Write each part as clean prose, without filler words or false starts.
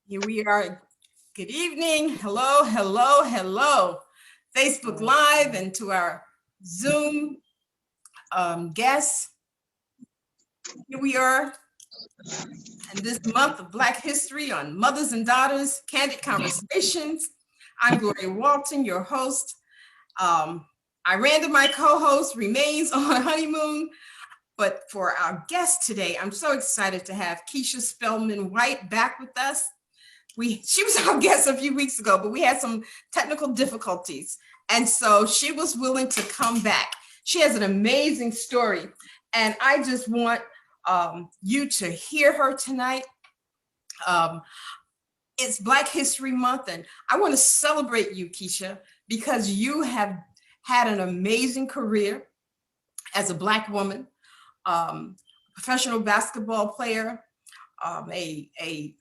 Here we are. Good evening. Hello, hello, hello. Facebook Live and to our Zoom guests. Here we are in this month of Black History on Mothers and Daughters, Candid Conversations. I'm Gloria Walton, your host. Iranda, my co-host, remains on honeymoon. But for our guest today, I'm so excited to have Kisha Spellman-White back with us. She was our guest a few weeks ago, but we had some technical difficulties. And so she was willing to come back. She has an amazing story. And I just want you to hear her tonight. It's Black History Month, and I want to celebrate you, Kisha, because you have had an amazing career as a Black woman, professional basketball player, a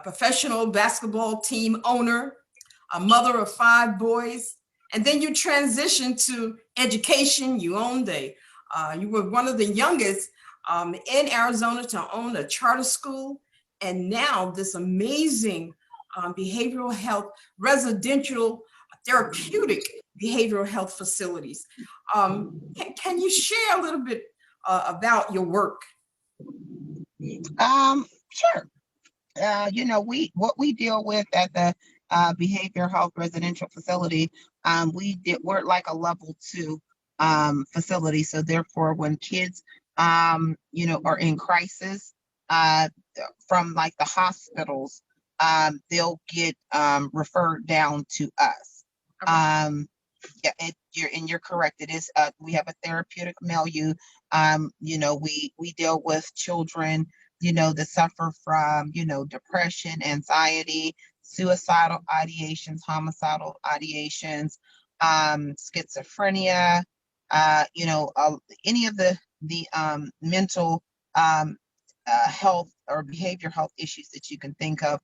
professional basketball team owner, a mother of 5 boys, and then you transitioned to education. You owned you were one of the youngest in Arizona to own a charter school, and now this amazing behavioral health, residential, therapeutic behavioral health facilities. Can you share a little bit about your work? Sure. What we deal with at the behavioral health residential facility, we're like a level 2 facility. So therefore, when kids, are in crisis, from like the hospitals, they'll get referred down to us. Okay. Yeah, you're correct. It is. We have a therapeutic milieu. We deal with children, that suffer from, depression, anxiety, suicidal ideations, homicidal ideations, schizophrenia, any of the mental health or behavior health issues that you can think of,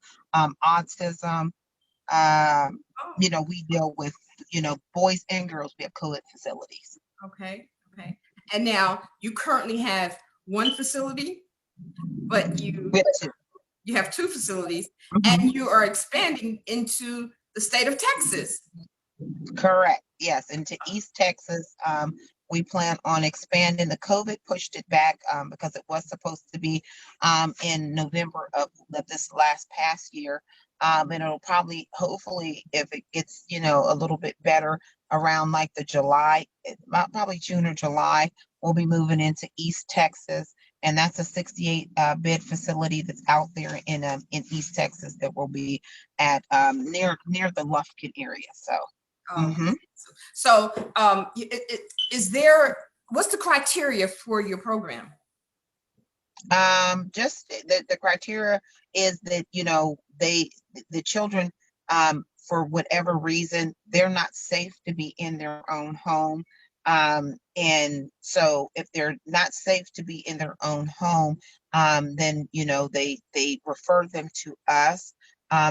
autism. We deal with, boys and girls. We have co-ed facilities. Okay. And now you currently have one facility, but you have 2 facilities, and you are expanding into the state of Texas. Correct. Yes, into East Texas. We plan on expanding. The COVID pushed it back because it was supposed to be in November of this past year. And it'll probably, hopefully, if it gets, a little bit better around like the July, probably June or July, we'll be moving into East Texas. And that's a 68 bed facility that's out there in East Texas that will be at near the Lufkin area. So. So, what's the criteria for your program? Just the criteria is that, the children, for whatever reason, they're not safe to be in their own home. And so if they're not safe to be in their own home, then, they refer them to us.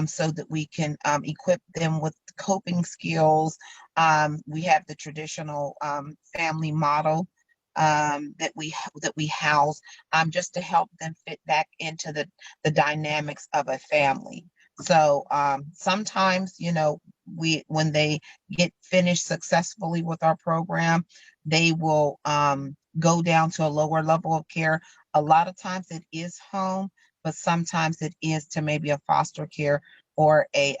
So that we can equip them with coping skills. We have the traditional family model that we house, just to help them fit back into the dynamics of a family. So sometimes, when they get finished successfully with our program, they will go down to a lower level of care. A lot of times it is home, but sometimes it is to maybe a foster care or a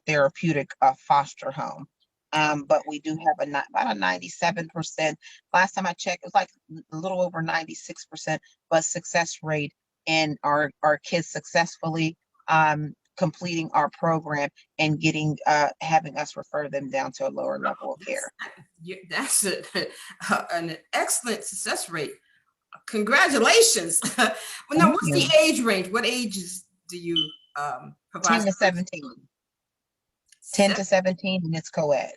therapeutic foster home. But we do have about a 97%. Last time I checked, it was like a little over 96%, but success rate in our kids successfully completing our program and getting having us refer them down to a lower level of care. That's an excellent success rate. Congratulations. Well, now, what's the age range? What ages do you provide? 10 to 17. 10 to 17, and it's co-ed.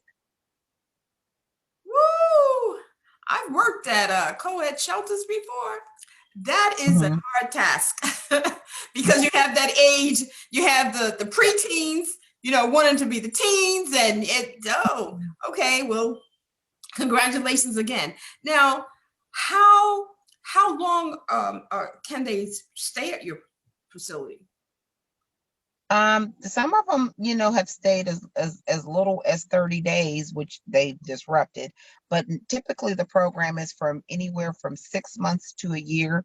Woo! I've worked at co-ed shelters before. That is a hard task because you have that age, you have the preteens, wanting to be the teens, and okay, well, congratulations again. Now, how long can they stay at your facility? Some of them, have stayed as little as 30 days, which they disrupted. But typically the program is from anywhere from 6 months to a year.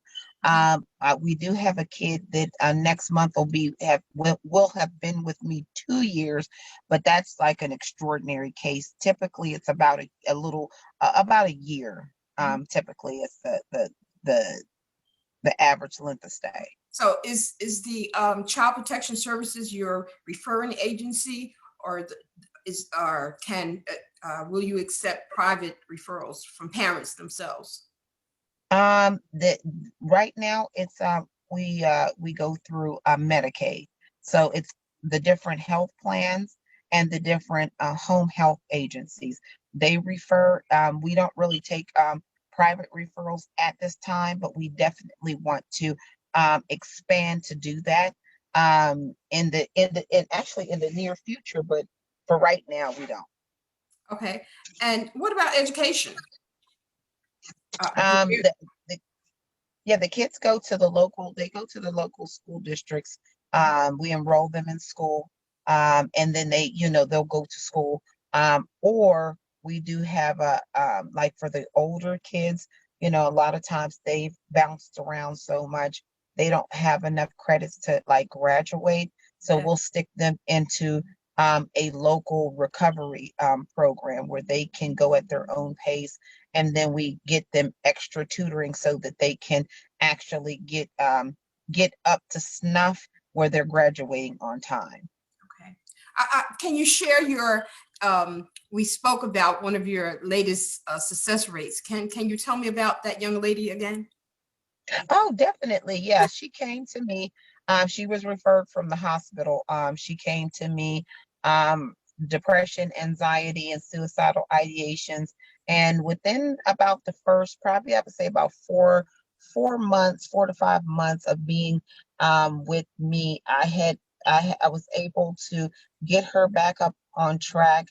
We do have a kid that next month will have been with me 2 years, but that's like an extraordinary case. Typically, it's about about a year. Typically, it's the average length of stay. So is the Child Protection Services your referring agency, or will you accept private referrals from parents themselves? The Right now it's we go through Medicaid, so it's the different health plans and the different home health agencies. They refer. We don't really take private referrals at this time, but we definitely want to expand to do that actually in the near future. But for right now, we don't. Okay, and what about education? Um, the, the Yeah, the kids they go to the local school districts. We enroll them in school. And then they'll go to school. Or we do have like for the older kids, a lot of times they've bounced around so much, they don't have enough credits to like graduate. So Yeah. we'll stick them into a local recovery program where they can go at their own pace, and then we get them extra tutoring so that they can actually get up to snuff where they're graduating on time. Okay. Can you share we spoke about one of your latest success rates. Can you tell me about that young lady again? Oh, definitely. Yeah, she came to me. She was referred from the hospital. She came to me, um, depression, anxiety, and suicidal ideations. And within about the first, probably I would say about 4 months, 4 to 5 months of being with me, I was able to get her back up on track.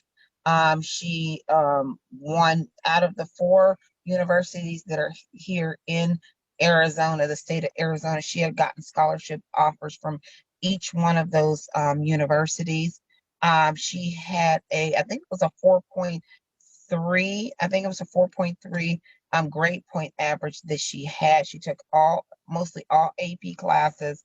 She won out of the four universities that are here in Arizona, the state of Arizona. She had gotten scholarship offers from each one of those universities. She had I think it was a 4.3, I think it was a 4.3 grade point average that she had. She took mostly all AP classes.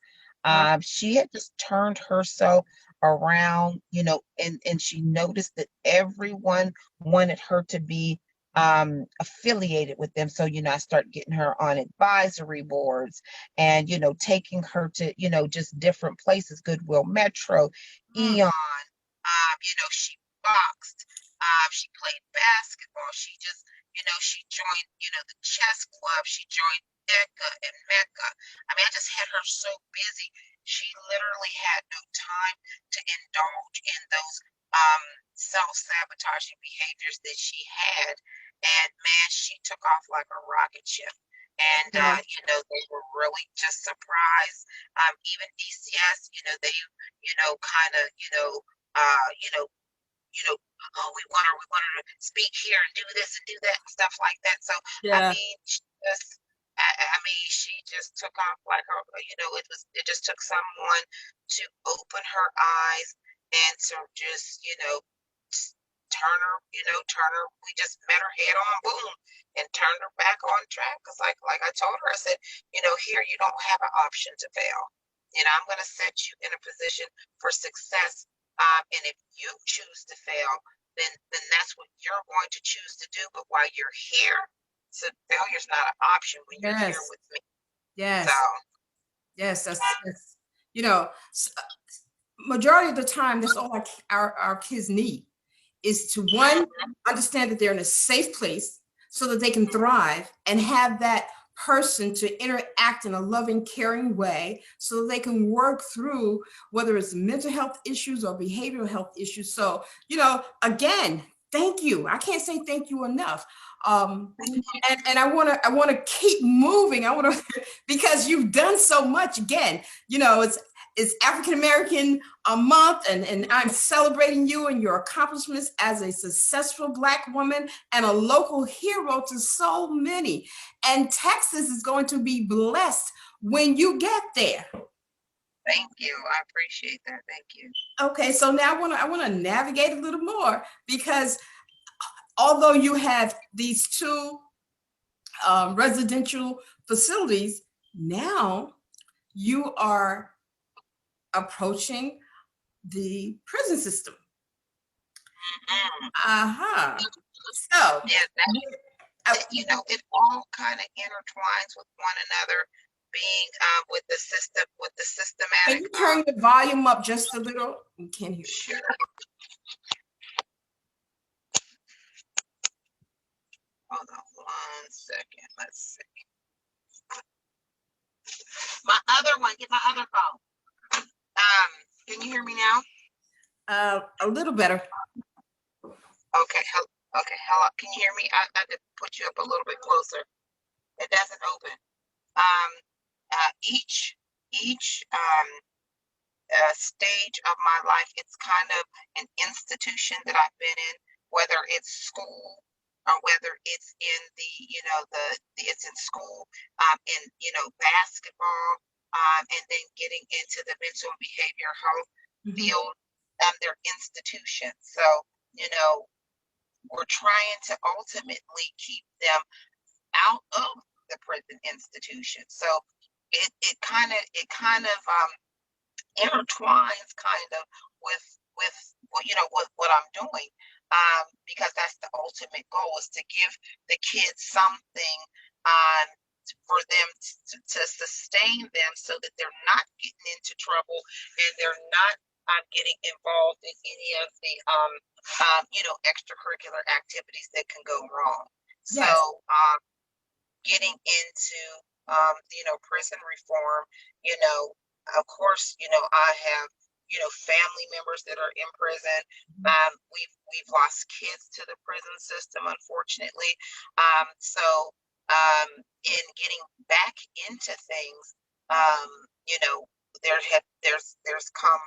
She had just turned herself around, and she noticed that everyone wanted her to be affiliated with them. So, I started getting her on advisory boards and, taking her to, just different places, Goodwill Metro, Mm. Eon. She boxed, she played basketball, she joined, the chess club, she joined DECA and MECA. I mean, I just had her so busy. She literally had no time to indulge in those self-sabotaging behaviors that she had. And man, she took off like a rocket ship. And Yeah. they were really just surprised. Even DCS, they, kind of, oh, we want her to speak here and do this and do that and stuff like that. So I Yeah. mean, she just took off like her. It just took someone to open her eyes and to just turn her. We just met her head on, boom, and turned her back on track. Because like I told her, I said, here you don't have an option to fail. I'm going to set you in a position for success. And if you choose to fail, then that's what you're going to choose to do. But while you're here, so failure's not an option when you're here Yes. with me. Yes. So Yes. That's majority of the time, that's all our kids need is to one, understand that they're in a safe place so that they can thrive and have that person to interact in a loving, caring way so that they can work through whether it's mental health issues or behavioral health issues. So, again, thank you. I can't say thank you enough. And I want to keep moving. I want to because you've done so much. Again, it's African American month, and I'm celebrating you and your accomplishments as a successful Black woman and a local hero to so many. And Texas is going to be blessed when you get there. Thank you. I appreciate that. Thank you. Okay, so now I want to navigate a little more, because although you have these two residential facilities, now you are approaching the prison system. Mm. Uh-huh. So, Yeah, you know, it all kind of intertwines with one another, being with the system, with the can systematic. you turn the volume up just a little? We can't hear. Sure. Hold on 1 second. Let's see. My other one. Get my other phone. Can you hear me now? A little better. Okay. Okay. Hello. Can you hear me? I did put you up a little bit closer. It doesn't open. Um, each stage of my life, it's kind of an institution that I've been in, whether it's school or whether it's in it's in school, in, basketball, and then getting into the mental and behavior health field. They're institutions. So, we're trying to ultimately keep them out of the prison institution. So it kind of intertwines kind of with what I'm doing, because that's the ultimate goal, is to give the kids something, um, for them to sustain them, so that they're not getting into trouble, and they're not getting involved in any of the extracurricular activities that can go wrong. So Yes. getting into prison reform, of course, I have family members that are in prison. We've lost kids to the prison system, unfortunately. So in getting back into things, um, you know there's come,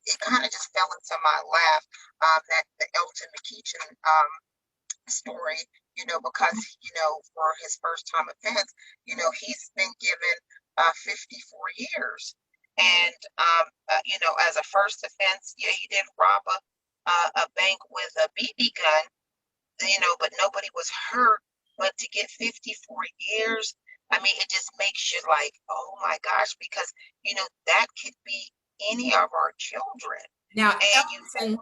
it kind of just fell into my lap, that the Elton McKeechin story, because, for his first time offense, he's been given 54 years. And, as a first offense, yeah, he did rob a bank with a BB gun, but nobody was hurt. But to get 54 years, I mean, it just makes you like, oh my gosh, because, that could be any of our children. Now, And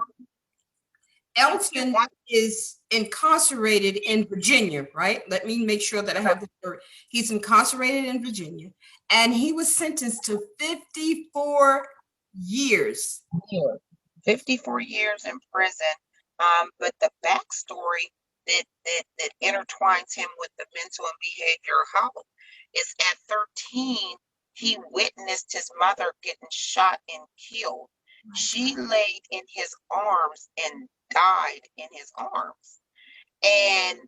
Elton is incarcerated in Virginia, right? Let me make sure that I have the story. He's incarcerated in Virginia, and he was sentenced to 54 years. 54 years in prison. But the backstory that intertwines him with the mental and behavioral health is, at 13, he witnessed his mother getting shot and killed. She laid in his arms and died in his arms. And,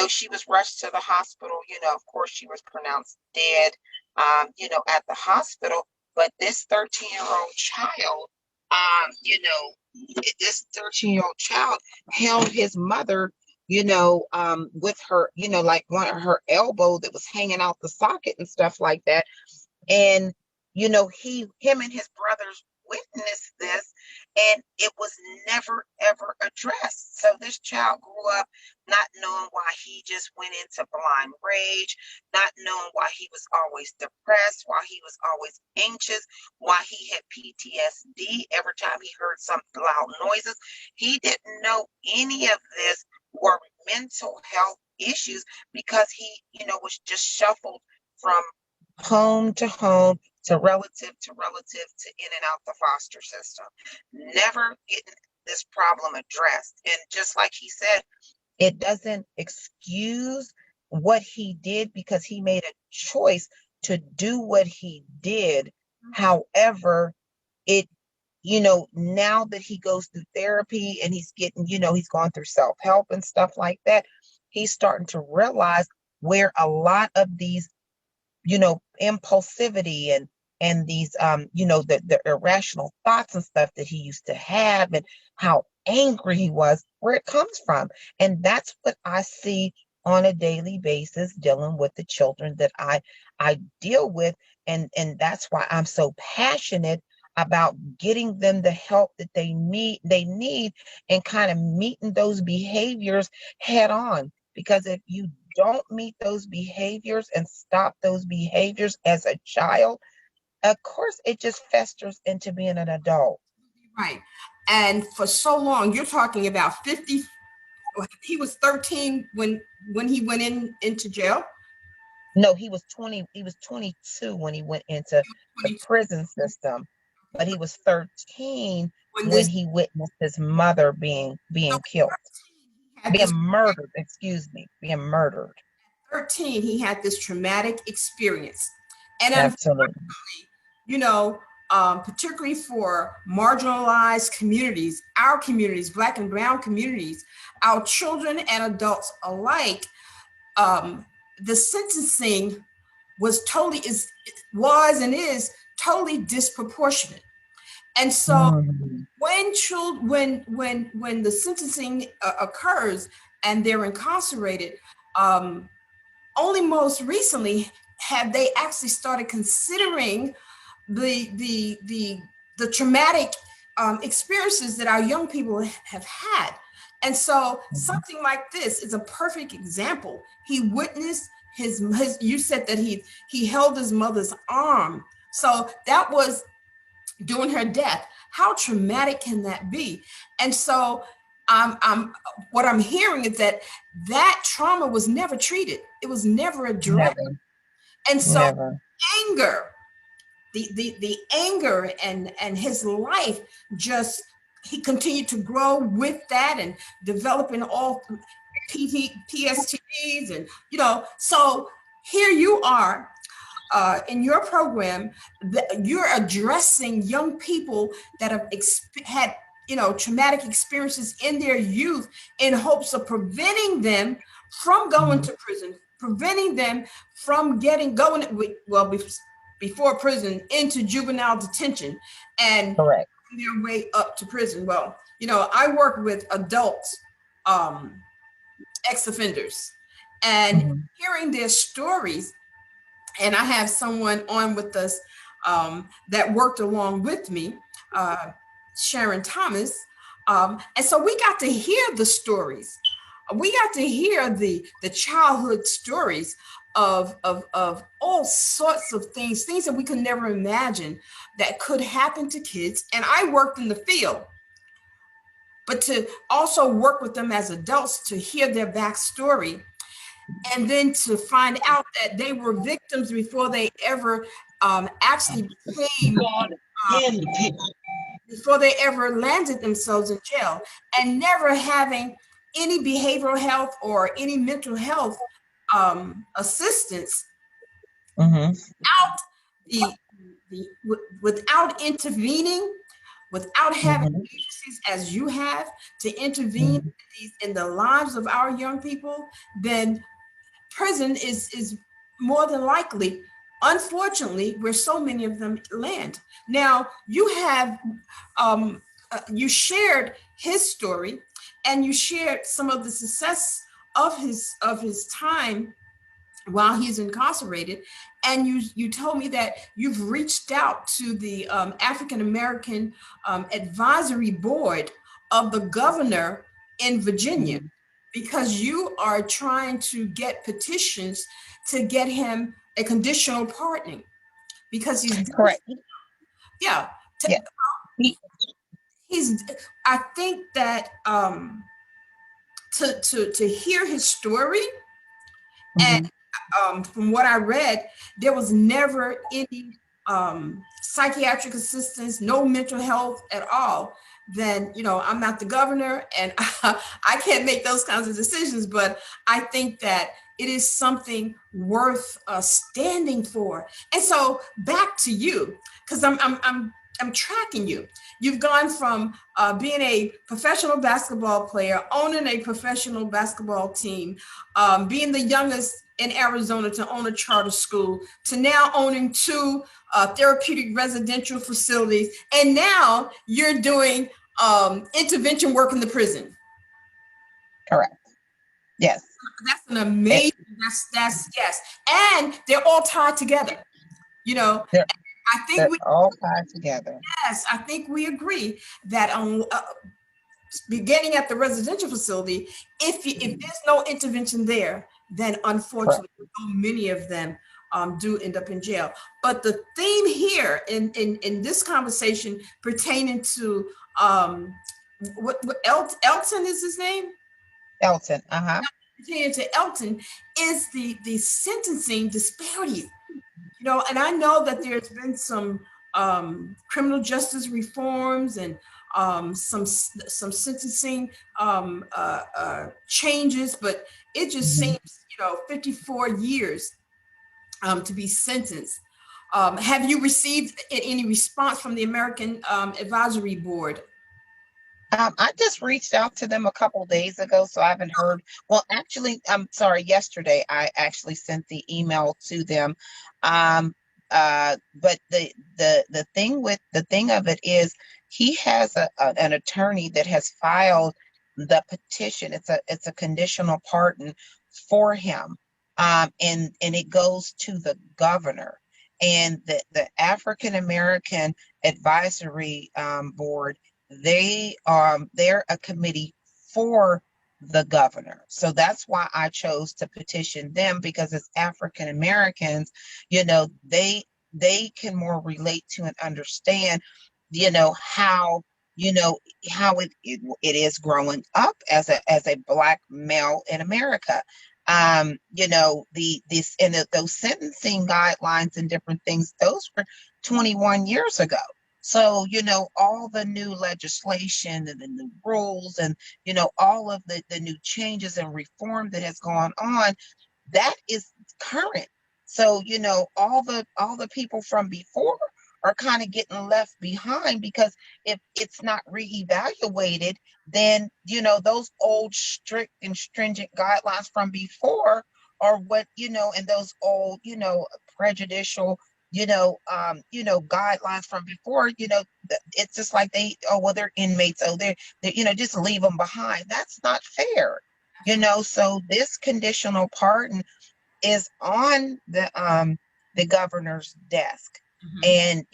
she was rushed to the hospital. Of course, she was pronounced dead, at the hospital. But this 13-year-old child, this 13-year-old child held his mother, with her, like one of her elbow that was hanging out the socket and stuff like that. And, him and his brothers witnessed this, and it was never, ever addressed. So this child grew up not knowing why he just went into blind rage, not knowing why he was always depressed, why he was always anxious, why he had PTSD every time he heard some loud noises. He didn't know any of this were mental health issues, because he, was just shuffled from home to relative to in and out the foster system, never getting this problem addressed. And just like he said, it doesn't excuse what he did, because he made a choice to do what he did. However, it, now that he goes through therapy and he's getting, he's gone through self-help and stuff like that, he's starting to realize where a lot of these, impulsivity and these, the irrational thoughts and stuff that he used to have, and how angry he was, where it comes from. And that's what I see on a daily basis, dealing with the children that I deal with. And that's why I'm so passionate about getting them the help that they need, and kind of meeting those behaviors head on. Because if you don't meet those behaviors and stop those behaviors as a child, of course it just festers into being an adult. Right. And for so long, you're talking about 50, he was 13 when he went into jail. No, he was 22 when he went into the 22. prison system, but he was 13 When when this he witnessed his mother being killed, had being this murdered, excuse me, being murdered. 13, he had this traumatic experience. And Absolutely. you know, particularly for marginalized communities, our communities, Black and Brown communities, our children and adults alike, the sentencing was and is totally disproportionate. And so Mhm. when children, when the sentencing occurs and they're incarcerated, um, only most recently have they actually started considering the the the the traumatic experiences that our young people have had. And so Mhm. something like this is a perfect example. He witnessed his you said that he held his mother's arm. So that was during her death. How traumatic can that be? And so I'm what I'm hearing is that that trauma was never treated. It was never addressed. Never, And so never. anger, the anger and his life just he continued to grow with that and developing all PSTDs and so here you are in your program that you're addressing young people that have had traumatic experiences in their youth in hopes of preventing them from going Mhm. to prison, preventing them from before prison into juvenile detention and Correct. their way up to prison. Well, I work with adults, um, ex-offenders, and Mhm. hearing their stories, and I have someone on with us that worked along with me, Sharon Thomas. And so we got to hear the stories. We got to hear the childhood stories of all sorts of things that we could never imagine that could happen to kids. And I worked in the field, but to also work with them as adults to hear their backstory and then to find out that they were victims before they ever actually became, uh, before they ever landed themselves in jail, and never having any behavioral health or any mental health assistance Mhm. out the, without intervening, without having Mhm. agencies as you have to intervene Mhm. in the lives of our young people, then prison is more than likely, unfortunately, where so many of them land. Now you have you shared his story, and you shared some of the success of his time while he's incarcerated, and you told me that you've reached out to the African American advisory board of the governor in Virginia Mhm. because you are trying to get petitions to get him a conditional pardoning because he's Correct. yeah Yeah. He- he's I think that to hear his story. And Mhm. from what I read, there was never any psychiatric assistance, no mental health at all. Then, I'm not the governor and I can't make those kinds of decisions, but I think that it is something worth standing for. And so back to you, because I'm tracking you. You've gone from being a professional basketball player, owning a professional basketball team, being the youngest in Arizona to own a charter school, to now owning two therapeutic residential facilities, and now you're doing intervention work in the prison. Correct. Yes. That's an amazing, that's, yes. And they're all tied together, you know. They're I think they're we, all tied together. yes, I think we agree that beginning at the residential facility, if there's no intervention there, then Correct. unfortunately, so many of them do end up in jail. But the theme here in this conversation pertaining to Elton is his name? Elton. Uh-huh. Pertaining to Elton is the sentencing disparities. You know, and I know that there's been some criminal justice reforms and some sentencing changes, but it just Mhm. seems, 54 years to be sentenced. Have you received any response from the American Advisory Board? I just reached out to them a couple days ago, so I haven't heard. Well, actually, I'm sorry, yesterday I actually sent the email to them. Um, but the thing of it is he has an attorney that has filed the petition. It's a conditional pardon for him. And it goes to the governor. And the African American Advisory Board, they're a committee for the governor. So that's why I chose to petition them, because as African Americans, they can more relate to and understand, how you know how it is growing up as a black male in America. Those sentencing guidelines and different things, those were 21 years ago. So, all the new legislation and the new rules and, all of the new changes and reform that has gone on, that is current. So, all the people from before are kind of getting left behind, because if it's not reevaluated, then, those old strict and stringent guidelines from before are what, and those old, prejudicial, guidelines from before, it's just like well, they're inmates, oh, they're, just leave them behind. That's not fair. So this conditional pardon is on the governor's desk. Mhm. And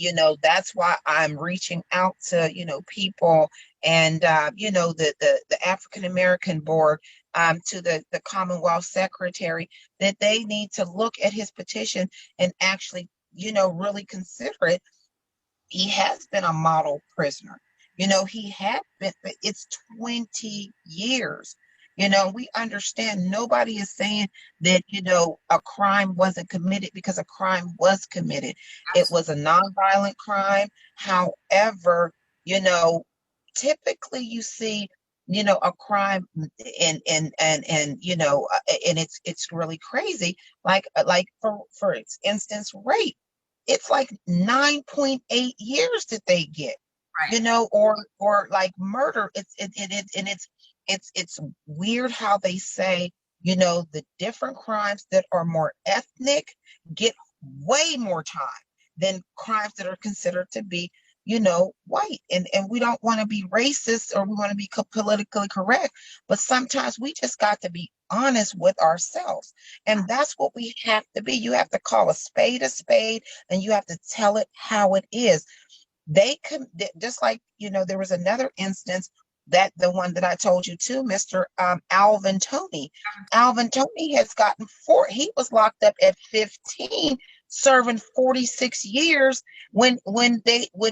that's why I'm reaching out to people, and the African American board, to the Commonwealth secretary, that they need to look at his petition and actually really consider it. He has been a model prisoner. He had been, it's 20 years. We understand, nobody is saying that, a crime wasn't committed, because a crime was committed. It was a nonviolent crime. However, you know, typically you see, a crime, and it's really crazy. Like for instance, rape, it's like 9.8 years that they get, Right. or like murder. It's weird how they say, the different crimes that are more ethnic get way more time than crimes that are considered to be, white. And we don't want to be racist, or we want to be politically correct, but sometimes we just got to be honest with ourselves. And that's what we have to be. You have to call a spade, and you have to tell it how it is. They can, just like, there was another instance, that the one that I told you to, Mr. Alvin Tony. Alvin Tony has gotten he was locked up at 15, serving 46 years, when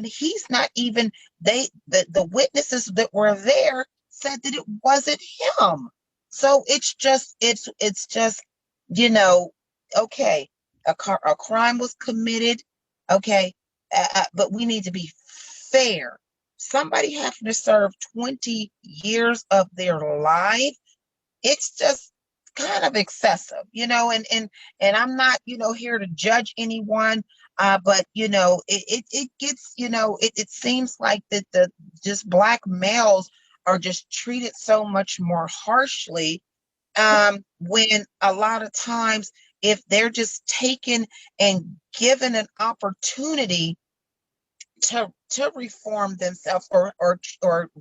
he's not even, the witnesses that were there said that it wasn't him. So it's just, you know, okay, a crime was committed, okay, but we need to be fair. Somebody having to serve 20 years of their life, it's just kind of excessive, and I'm not, here to judge anyone, but it gets, it seems like that the just black males are just treated so much more harshly, when a lot of times, if they're just taken and given an opportunity to reform themselves, or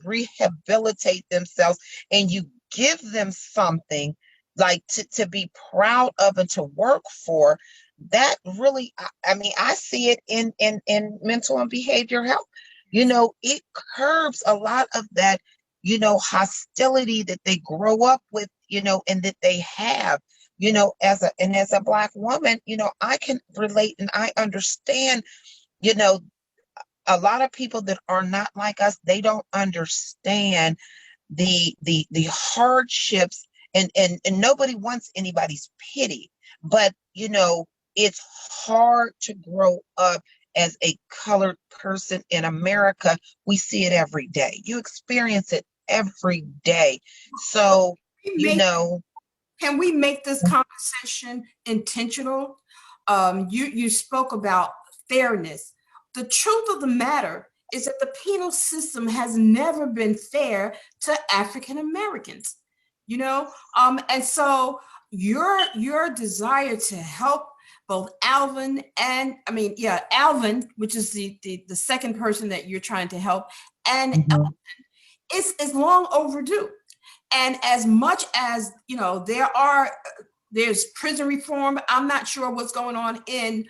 rehabilitate themselves, and you give them something, like to be proud of and to work for. That really, I mean, I see it in mental and behavior health. It curbs a lot of that, hostility that they grow up with, and that they have, as a Black woman, I can relate and I understand, you know, a lot of people that are not like us, they don't understand the hardships, and nobody wants anybody's pity, but it's hard to grow up as a colored person in America. We see it every day. You experience it every day. So We you make know Can we make this conversation intentional? You spoke about fairness. The truth of the matter is that the penal system has never been fair to African Americans. And so your desire to help both Alvin and Alvin, which is the second person that you're trying to help, and Mhm. is long overdue. And as much as there's prison reform. I'm not sure what's going on in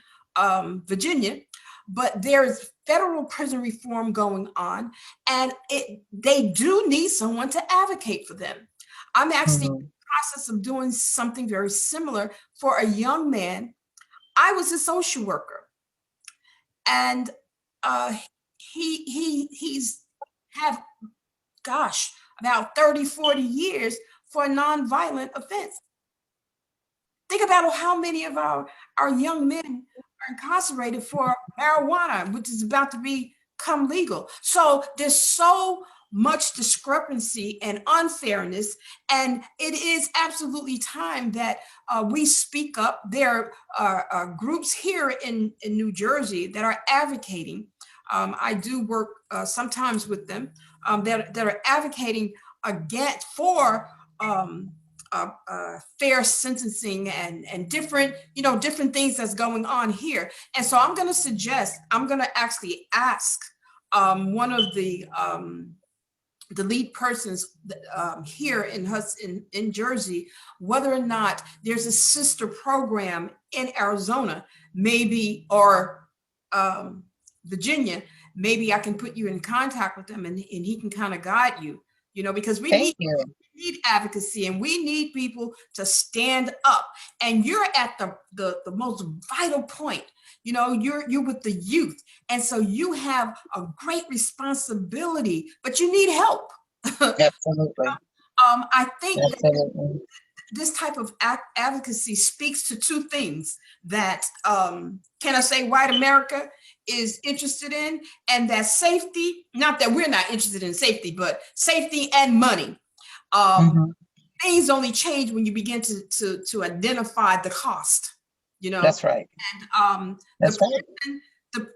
Virginia, but there's federal prison reform going on, and they do need someone to advocate for them. I'm actually in Mhm. the process of doing something very similar for a young man. I was a social worker, and he's have, gosh, about 30, 40 years for a nonviolent offense. Think about how many of our young men are incarcerated for marijuana, which is about to become legal. So there's so much discrepancy and unfairness, and it is absolutely time that we speak up. There are groups here in New Jersey that are advocating. I do work sometimes with them that are advocating against for fair sentencing and different things that's going on here. And so I'm going to actually ask one of the lead persons here in Jersey whether or not there's a sister program in Arizona, maybe, or Virginia. Maybe I can put you in contact with them, and he can kind of guide you, because Thank you. we need advocacy, and we need people to stand up. And you're at the most vital point. You're with the youth, and so you have a great responsibility, but you need help. Absolutely. I think that Absolutely. this type of advocacy speaks to two things that, can I say, white America is interested in, and that safety, not that we're not interested in safety, but safety and money. um, Mhm. Things only change when you begin to identify the cost. That's right. And That's right.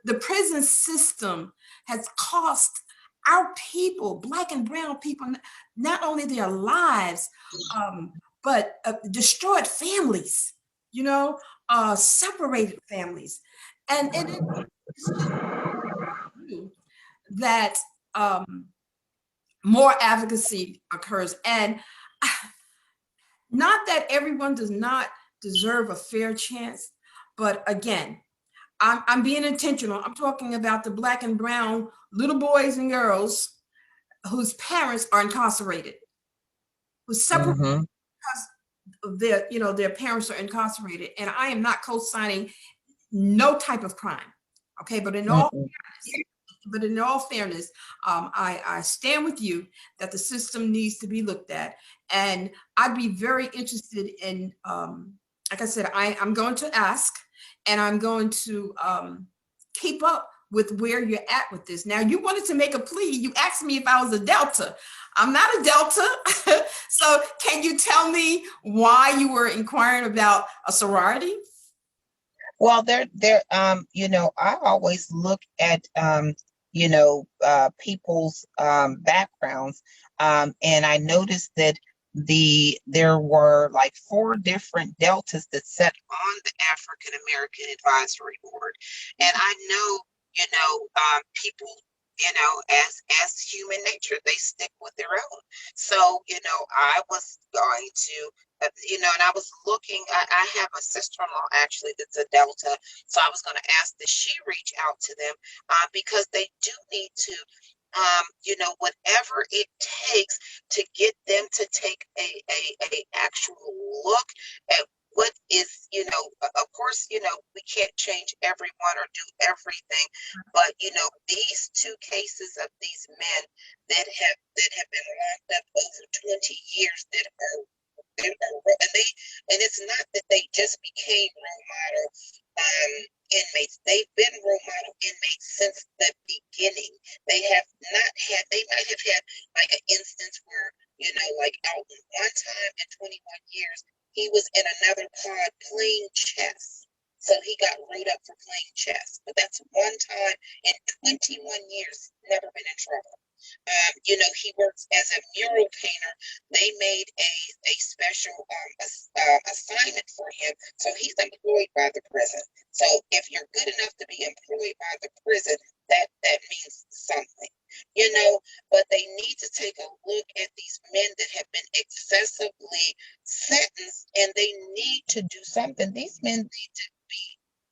the prison system has cost our people, Black and brown people, not only their lives, um, but destroyed families. Separated families, and it's just true that more advocacy occurs. And not that everyone does not deserve a fair chance, but again, I'm being intentional. I'm talking about the Black and brown little boys and girls whose parents are incarcerated, who separate Mhm. because their parents are incarcerated. And I am not co-signing no type of crime. Okay, Mhm. but in all fairness, I stand with you that the system needs to be looked at, and I'd be very interested in, like I said, I'm going to ask, and I'm going to keep up with where you're at with this. Now, you wanted to make a plea. You asked me if I was a Delta. I'm not a Delta. So can you tell me why you were inquiring about a sorority? Well, I always look at, people's backgrounds, and I noticed that there were like four different deltas that sat on the African American Advisory Board, and I know, people you know, as human nature, they stick with their own. So, you know, I was going to, you know, and I was looking, I have a sister-in-law actually that's a Delta. So I was going to ask that she reach out to them because they do need to, you know, whatever it takes to get them to take a actual look at what is, you know, of course, you know, we can't change everyone or do everything, but you know, these two cases of these men that have been locked up over 20 years and it's not that they just became role model inmates. They've been role model inmates since the beginning. They might have had like an instance where, you know, like Alton, one time in 21 years, he was in another pod playing chess. So he got wrote up for playing chess. But that's one time in 21 years, never been in trouble. You know, he works as a mural painter. They made a special assignment for him. So he's employed by the prison. So if you're good enough to be employed by the prison, that means something, you know, but they need to take a look at these men that have been excessively sentenced and they need to do something. These men need to be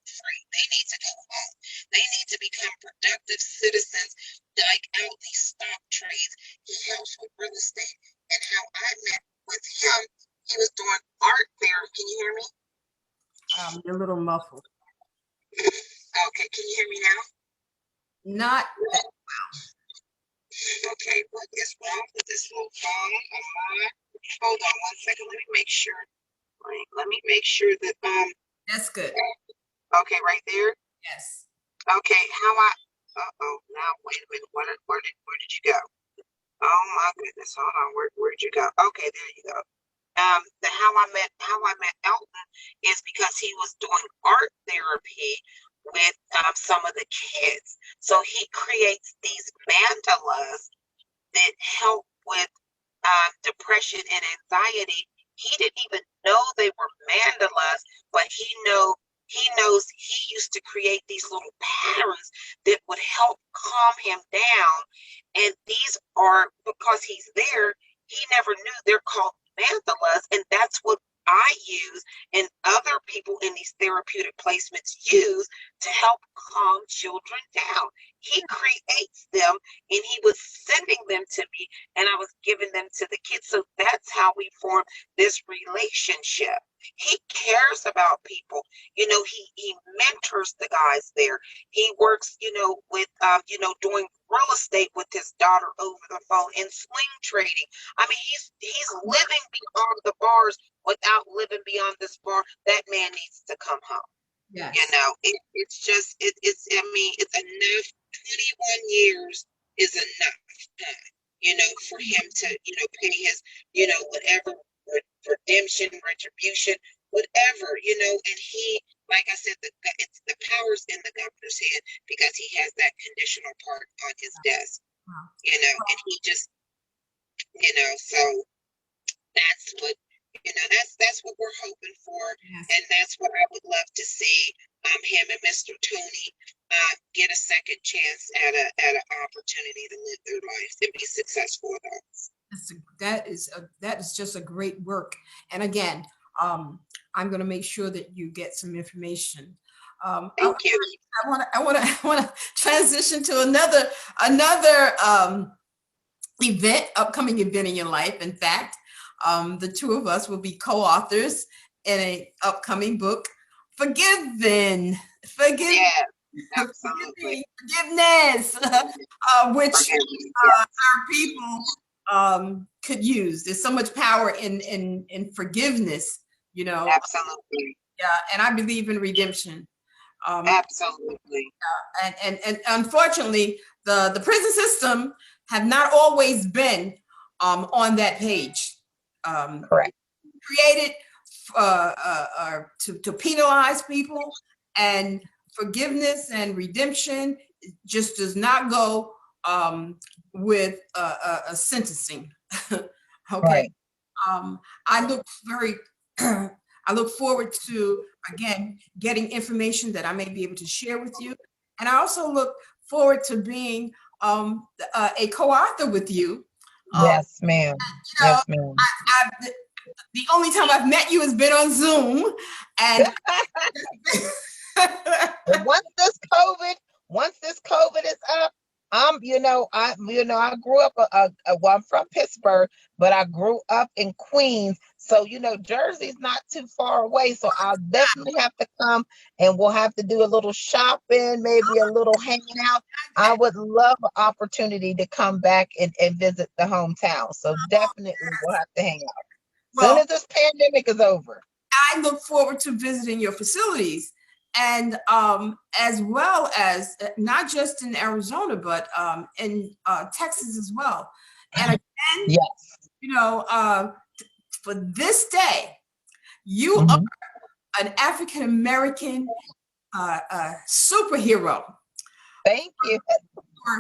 free. They need to go home. They need to become productive citizens, like out these stock trades. He helps with real estate. And how I met with him, he was doing art there. Can you hear me? You're a little muffled. Okay, can you hear me now? Not that Okay, what is wrong with this little phone? Hold on one second. Let me make sure. Let me make sure that that's good. Okay, right there. Yes. Okay, how I now wait a minute. Where did you go? Oh my goodness, hold on. Where'd you go? Okay, there you go. The how I met Elton is because he was doing art therapy with some of the kids. So he creates these mandalas that help with depression and anxiety. He didn't even know they were mandalas, but he knows he used to create these little patterns that would help calm him down. And these are because he's there, he never knew they're called mandalas, and that's what I use and other people in these therapeutic placements use to help calm children down. He creates them and he was sending them to me and I was giving them to the kids. So that's how we form this relationship. He cares about people. You know, he mentors the guys there. He works, you know, with you know, doing real estate with his daughter over the phone and swing trading. I mean, he's living beyond the bars without living beyond this bar. That man needs to come home. Yes. You know, it's just it's I mean, it's enough. 21 years is enough, you know, for him to, you know, pay his, you know, whatever redemption, retribution, whatever, you know, and he, like I said, it's the power's in the governor's hand because he has that conditional part on his desk, you know, and he just, you know, so that's what, you know, that's what we're hoping for, Yes. and that's what I would love to see him and Mr. Tony get a second chance at an opportunity to live their lives and be successful adults. That is just a great work. And again, I'm going to make sure that you get some information. Thank you. I want to transition to another upcoming event in your life. In fact, the two of us will be co-authors in an upcoming book, Forgiven. Yeah, absolutely. Forgiveness, which our people could use. There's so much power in forgiveness, you know. Absolutely. Yeah, and I believe in redemption. Absolutely. And unfortunately, the prison system have not always been on that page. Correct. Created to penalize people, and forgiveness and redemption just does not go with a sentencing. Okay. Right. I look very I look forward to, again, getting information that I may be able to share with you. And I also look forward to being a co-author with you. Yes, ma'am. You know, Yes, ma'am. the only time I've met you has been on Zoom, and But once this COVID is up, I grew up well, I'm from Pittsburgh, but I grew up in Queens. So, Jersey's not too far away. So I'll definitely have to come, and we'll have to do a little shopping, maybe a little hanging out. I would love an opportunity to come back and visit the hometown. So definitely we'll have to hang out. Soon well, as this pandemic is over. I look forward to visiting your facilities, and as well as not just in Arizona, but in Texas as well. And again, Yes. For this day, you Mhm. are an African American superhero Thank you.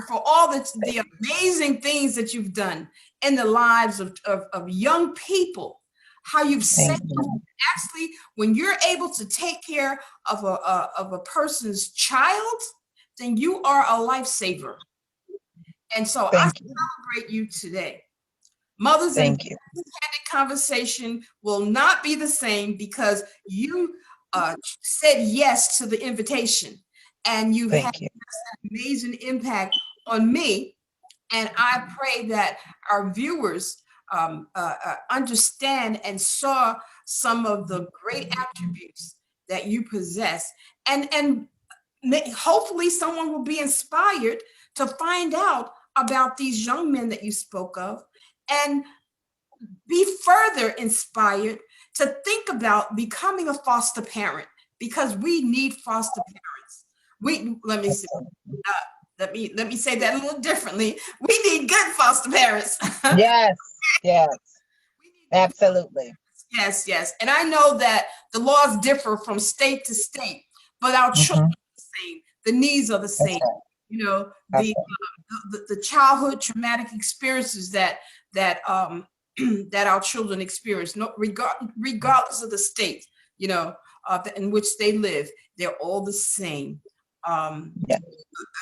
for all the amazing things that you've done in the lives of young people. How you've saved, actually, when you're able to take care of a person's child, then you are a lifesaver. And so I celebrate you today. Mothers and Thank you. Candid Conversation will not be the same because you said yes to the invitation, and you had an amazing impact on me. And I pray that our viewers understand and saw some of the great attributes that you possess, and hopefully someone will be inspired to find out about these young men that you spoke of, and be further inspired to think about becoming a foster parent, because we need foster parents. Let me say that a little differently. We need good foster parents. Yes, yes, absolutely. Yes. And I know that the laws differ from state to state, but our children are the same. The needs are the same. The childhood traumatic experiences that that our children experience, regardless of the state, in which they live, they're all the same.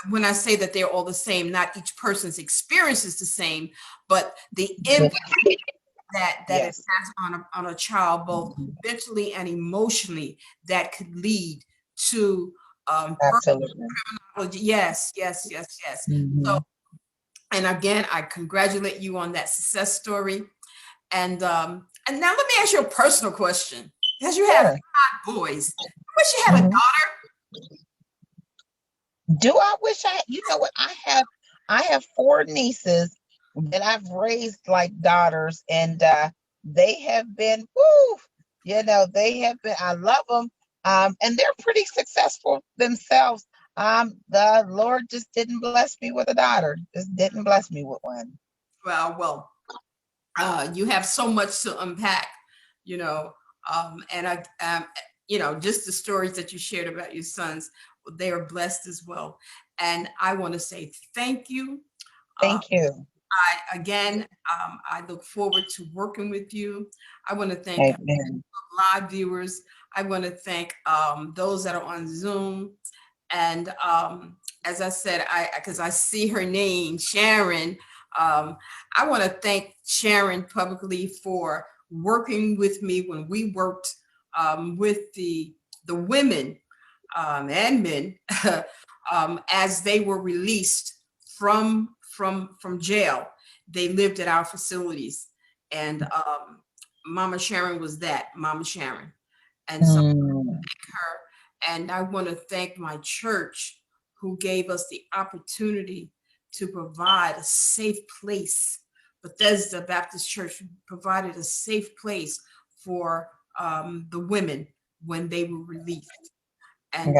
When I say that they're all the same, not each person's experience is the same, but the impact that it has on a child, both mentally and emotionally, that could lead to criminology. Yes. So, and again, I congratulate you on that success story. And now let me ask you a personal question, because you have 5 boys. I wish you had a daughter. Do I wish you know what? I have 4 nieces that I've raised like daughters, and they have been, I love them. And they're pretty successful themselves. The Lord just didn't bless me with a daughter. Just didn't bless me with one. Well, you have so much to unpack, and just the stories that you shared about your sons, they are blessed as well. And I want to say thank you. Thank you. I look forward to working with you. I want to thank live viewers. I want to thank those that are on Zoom. And as I said, because I see her name, Sharon, I want to thank Sharon publicly for working with me when we worked with the women and men as they were released from jail. They lived at our facilities, and Mama Sharon was that, Mama Sharon. And so I thank her, and I want to thank my church, who gave us the opportunity to provide a safe place. Bethesda Baptist Church provided a safe place for the women when they were released. And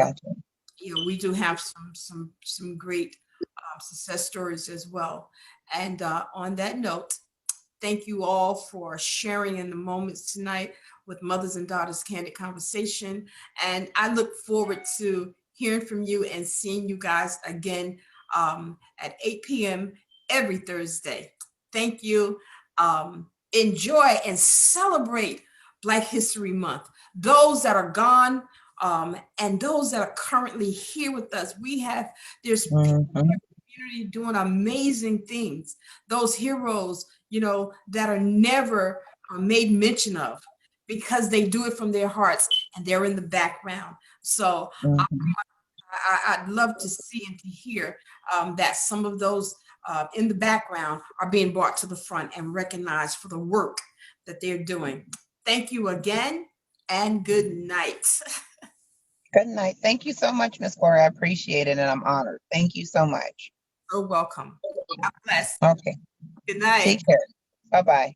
we do have some great success stories as well. And on that note, thank you all for sharing in the moments tonight with Mothers and Daughters Candid Conversation. And I look forward to hearing from you and seeing you guys again at 8 p.m. every Thursday. Thank you. Enjoy and celebrate Black History Month. Those that are gone and those that are currently here with us, there's people community doing amazing things. Those heroes, you know, that are never made mention of because they do it from their hearts and they're in the background. So Mhm. I'd love to see and to hear that some of those in the background are being brought to the front and recognized for the work that they're doing. Thank you again and good night. Good night. Thank you so much, Miss Corey. I appreciate it and I'm honored. Thank you so much. You're welcome. God bless. Okay. Good night. Take care. Bye-bye.